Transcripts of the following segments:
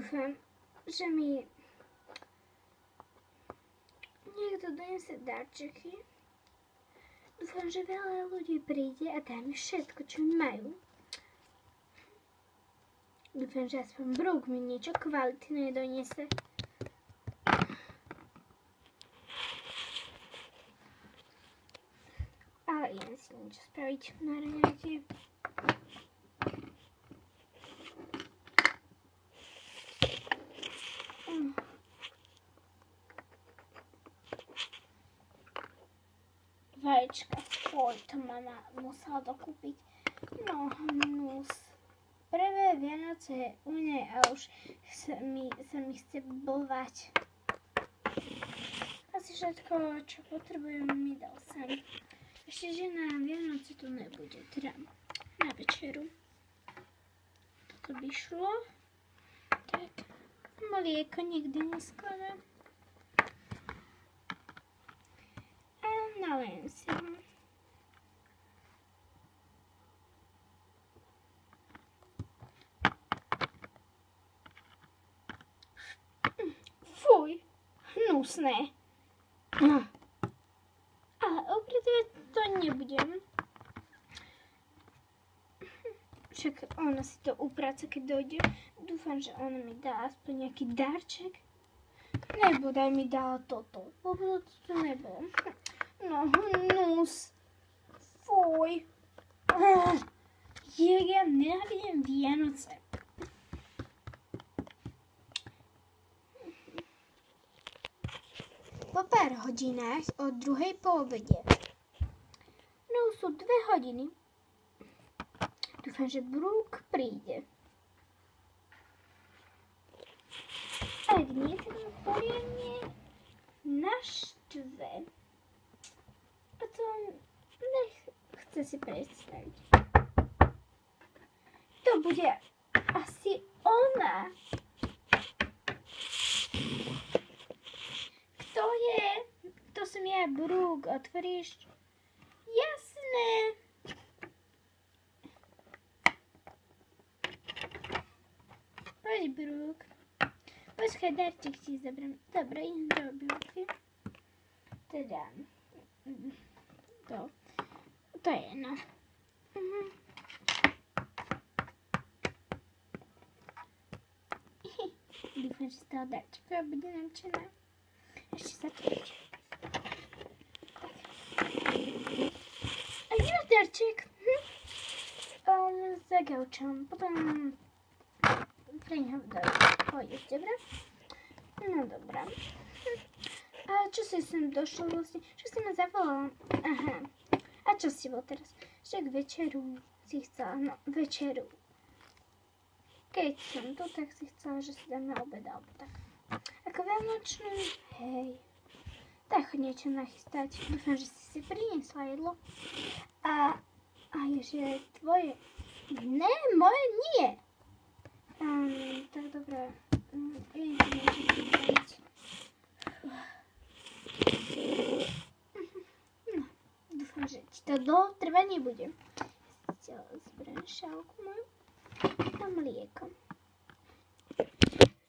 Dúfam, že mi niekto donese darčeky. Dúfam, že veľa ľudí príde a dá mi všetko, čo majú. Dúfam, že aspoň Brooke mi niečo kvalitné donese. Ale idem si niečo spraviť na raňajky. Vaječka, to mama musela dokúpiť. No, hnus. Prvé Vianoce u nej a už sa mi chce blvať. Asi všetko, čo potrebujem, mi dal sem. Ešte, že na Vianoce tu nebude, teda na večeru. Toto by šlo. Tak, mlieko nikdy neskladá. A nalejem si ho. Fuj, hnusné. Ale opratovať to nebudem. Však ona si to upráca, keď dojde. Dúfam, že ona mi dá aspoň nejaký darček. Nebodaj mi dala toto, lebo to nebolo. No, hnus. Fuj. Ja nenávidím Vianoce. Po pár hodinách od 2:00 po obede. No sú 2 hodiny. Dúfam, že Brooke príde. Ak nie, tak ma poriadne naštve. A to chce si predstaviť. To bude asi ona. Kto je? To som ja, Brooke. Otvoríš? Jasné. Poď, Brooke. Počkaj, darček ti zabrám. Dobre, idem do obývačky. Teda, to je jedno. Dúfam, že z toho darčeka bude nadšená. Ešte sa to ide. A je darček. Za gaučom. Potom pre neho pôjdeš, dobre? No dobrá. A čo si sem došlo vlastne? Čo si ma zavolala? Aha. A čo si bol teraz? Však večeru si chcela. No, večeru. Keď som tu, tak si chcela, že si dám na obed alebo tak. Ako veľnočnú? Hej. Tak choď niečo nachystať. Dúfam, že si priniesla jedlo. A ježe, tvoje? Ne, moje nie. Tak dobré. Idem si niečo pripraviť. No, dúfam, že ti to dlho trvať nebude. Zberiem šálku moju a mlieko.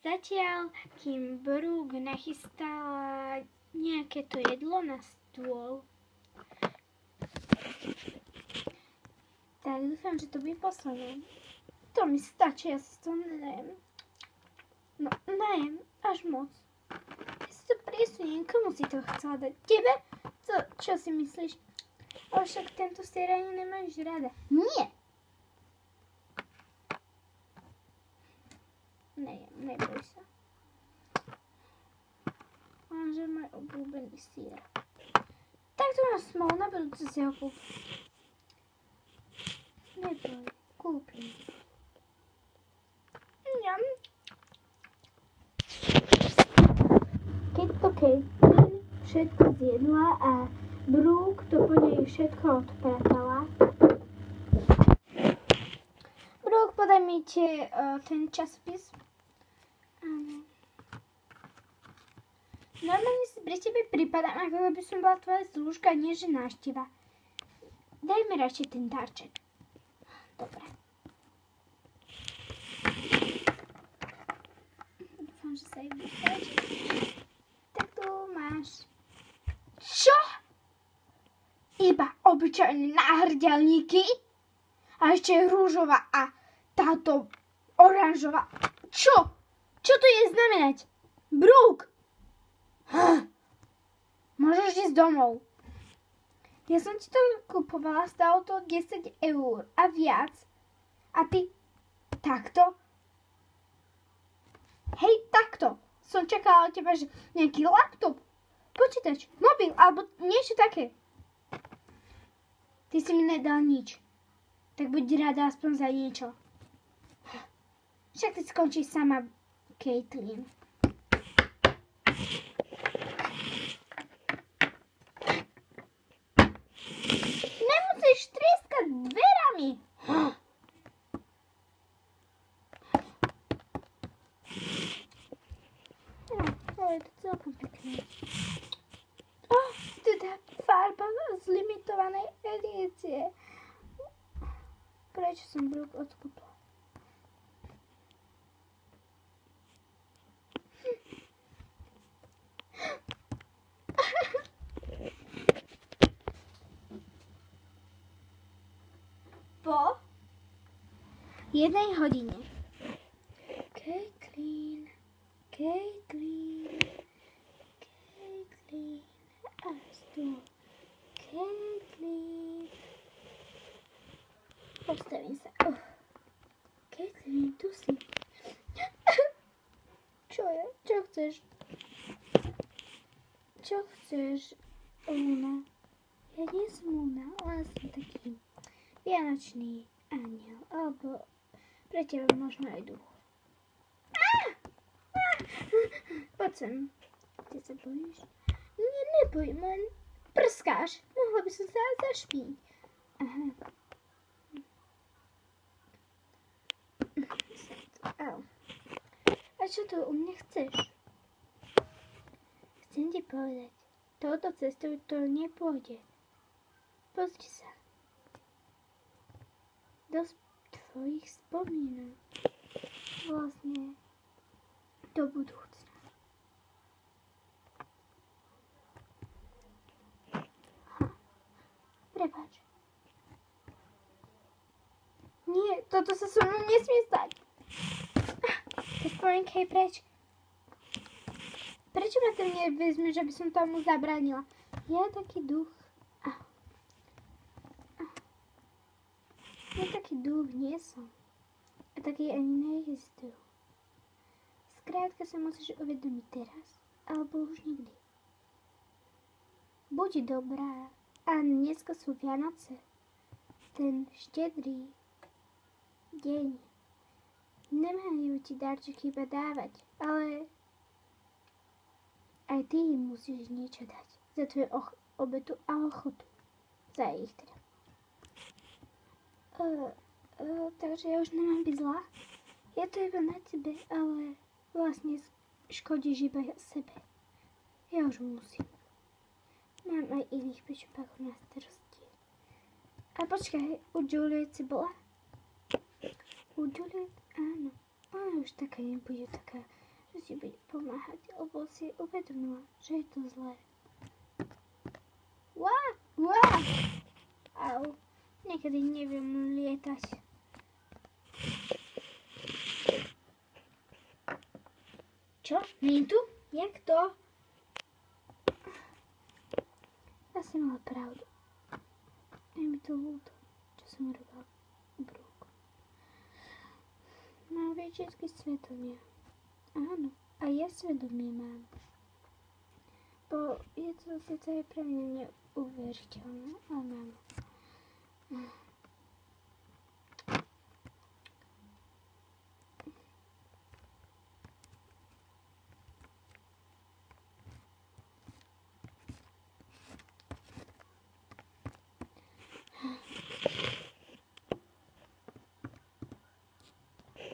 Zatiaľ, kým Brooke nachystala nejaké to jedlo na stôl. Tak dúfam, že to bude posledné. To mi stačí, ja si to nenajem. No, najem až moc. Ja si to priesuniem, komu si to chcela dať? Tebe? Čo si myslíš? Ale však tento seriál nemáš rada. Nie! Nejem, neboj sa. Lenže môj obľúbený sír. Tak to máš smol, na budúce si ho kúp. Neboj, kúpim. Ňam. Keď všetko zjedla a Brooke to po nej všetko odpratala. Brooke, podaj mi ten časopis. Áno. Normálne si pri tebe pripadám, ako by som bola tvoja slúžka, nie že návšteva. Daj mi radšej ten darček. Dobre. dúfam, že sa jej bude páčiť. Tak tu máš. Čo? Iba obyčajné náhrdelníky? A ešte je rúžová a táto oranžová. Čo? Čo to je znamenať? Brooke! Môžeš ísť domov. Ja som ti to kupovala, stalo to 10 eur a viac. A ty takto? Hej, takto. Som čakala od teba, že nejaký laptop, počítač, mobil alebo niečo také. Ty si mi nedal nič. Tak buď rada aspoň za niečo. Však ty skončíš sama, Caitlin. Nemusíš trieskať dverami. Ale je to celkom pekné. Teda farba z limitovanej edície. Prečo som Brooke odkúpla? Po 1 hodine. Caitlin. Caitlin. Postavím sa. Caitlin, tu si. Čo je? Čo chceš? Čo chceš, Luna? Ja nie som Luna, ale som taký vianočný aniel. Alebo pre teba možno aj duch. Poď sem. Ty sa bojíš? Nie, nebojím, len prskáš. Mohla by som sa zašpiť. Aha. Au. A čo tu u mňa chceš? Chcem ti povedať, touto cestou to nepôjde. Pozri sa. Do tvojich spomínok. Vlastne do budúcna. Prepáč. Nie, toto sa so mnou nesmie stať. Tie spomienky preč. Prečo ma tam nevezme, že by som tomu zabránila? Ja taký duch. Ja taký duch nie som. A taký ani neexistujú. Skrátka sa musíš uvedomiť teraz, alebo už nikdy. Buď dobrá. A dneska sú Vianoce. Ten štedrý deň. Nemajú ti darčeky iba dávať, ale aj ty im musíš niečo dať. Za tvoju obetu a ochotu. Za ich teda. Takže ja už nemám byť zlá. Je to iba na tebe, ale vlastne škodíš iba sebe. Ja už musím. Mám aj iných pečupákov na starosti. A počkaj, u Juliet si bola? U Juliet? Áno. Ona už taká nebude taká, že si bude pomáhať, lebo si uvedomila, že je to zlé. Au. Niekedy neviem lietať. Čo? Nie tu? Jak to? Asi mala pravdu. Je mi to ľúto, čo som robila Brooke. Mám väčšinské svedomie. Áno, a ja svedomie mám. Bo je to síce aj pre mňa neuveriteľné, ale mám.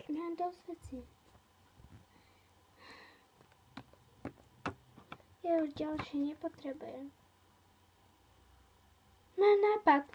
Mám dosť vecí. Ja už ďalšie nepotrebujem. Mám nápad.